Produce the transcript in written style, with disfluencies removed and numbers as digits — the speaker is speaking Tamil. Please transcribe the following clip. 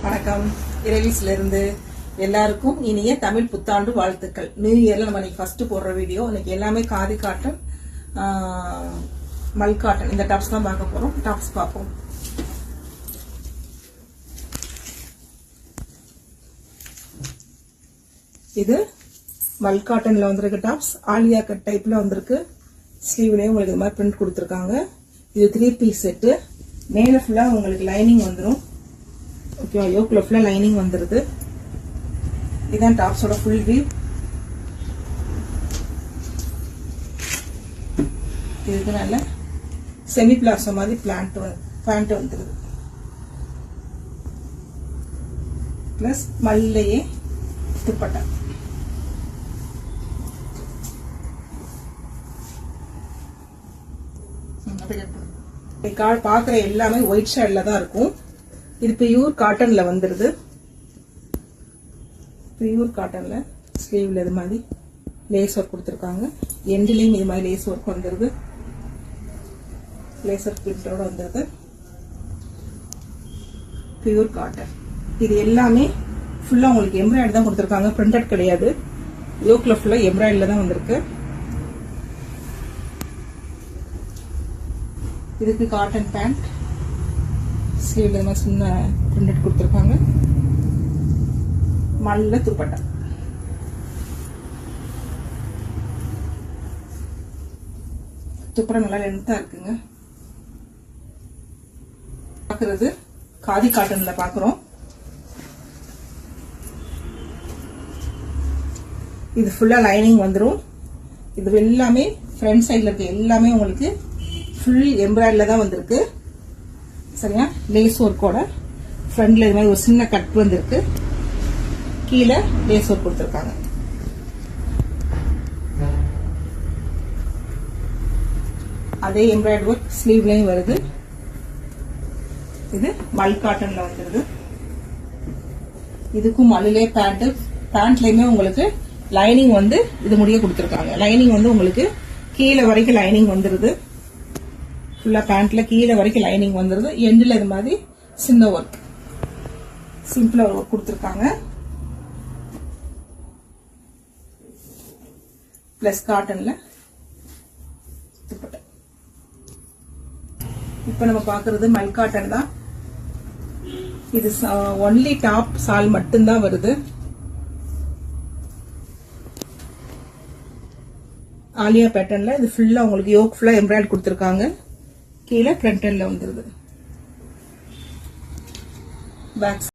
வணக்கம். இரவிஸ்ல இருந்து எல்லாருக்கும் இனிய தமிழ் புத்தாண்டு வாழ்த்துக்கள். நியூ இயர்ல நம்ம இன்னைக்கு ஃபர்ஸ்ட் போடுற வீடியோ. இன்னைக்கு எல்லாமே காதி காட்டன், மல் காட்டன் இந்த டாப்ஸ் தான் பார்க்க போறோம். டாப்ஸ் பார்ப்போம். இது மல் காட்டன்ல வந்திருக்கு டாப்ஸ். ஆலியா கட் டைப்ல வந்திருக்கு. ஸ்லீவ்லயும் உங்களுக்கு இது மாதிரி பிரிண்ட் கொடுத்துருக்காங்க. இது 3 பீஸ் செட்டு. மேல ஃபுல்லா உங்களுக்கு லைனிங் வந்துடும். ஓகேவா? யோக்ல ஃபுல்லா லைனிங் வந்துருது. இதான் டாப்ஸோட ஃபுல் வியூ. இதுக்கு நல்ல செமி பிளாசோ மாதிரி பேண்ட் வந்துருது. பிளஸ் மல்லையே துப்பட்டா. பாக்குற எல்லாமே ஒயிட் ஷேட்ல தான் இருக்கும். இது பியூர் காட்டன்ல வந்துருது. பியூர் காட்டன்ல ஸ்லீவ்ல இது மாதிரி லேஸ் ஒர்க் கொடுத்துருக்காங்க. எண்ட்லயும் இது மாதிரி லேஸ் ஒர்க் வந்துருது. லேசர் பிரிண்டோட வந்துருது. Pure cotton. இது எல்லாமே ஃபுல்லா உங்களுக்கு எம்ப்ராய்டரி தான் கொடுத்துருக்காங்க. பிரிண்டட் கிடையாது. யோக்ல ஃபுல்லா எம்ப்ராய்டரில தான் வந்திருக்கு. இதுக்கு காட்டன் பேண்ட். ஸ்லீவ்ல இந்த மாதிரி சின்ன பிரிண்டட் கொடுத்துருக்காங்க. மல்ல துப்பட்டா. துப்பட்டா நல்லா லென்த்தா இருக்குங்க. பாக்குறது காதி காட்டன்ல பாக்குறோம். இது ஃபுல்லா லைனிங் வந்துடும். இது எல்லாமே ஃப்ரண்ட் சைட்ல இருக்க எல்லாமே உங்களுக்கு ஃபுல் எம்ப்ராய்டரில தான் வந்திருக்கு. சரியா? லேஸ் ஒர்க்கோட ஃப்ரண்ட்ல இது மாதிரி ஒரு சின்ன கட் வந்திருக்கு. கீழே லேஸ் ஒர்க் கொடுத்துருக்காங்க. அதே எம்ப்ராய்டரி ஒர்க் ஸ்லீவ்லயும் வருது. இது மல் காட்டன்ல வந்துருது. இதுக்கும் மல்லிலே பேண்ட்லயுமே உங்களுக்கு லைனிங் வந்து இது முடிய கொடுத்துருக்காங்க. லைனிங் வந்து உங்களுக்கு கீழே வரைக்கும் லைனிங் வந்துருது. ஃபுல்லா பேண்ட்ல கீழே வரைக்கும் லைனிங் வந்துருது. எண்ட்ல இது மாதிரி சின்ன ஒர்க் சிம்பிளா ஒர்க் கொடுத்துருக்காங்க. பிளஸ் காட்டன்ல துப்பட்டா. இப்ப நம்ம பாக்குறது மல் காட்டன் தான். இது ஒன்லி டாப் சால் மட்டும்தான் வருது. ஆலியா பேட்டர்ன்ல இது ஃபுல்லா உங்களுக்கு யோக் ஃபுல்லா எம்ப்ராய்டரி கொடுத்துருக்காங்க. கீழே ஃப்ரண்ட் எண்ட்ல வந்துருது. பேக்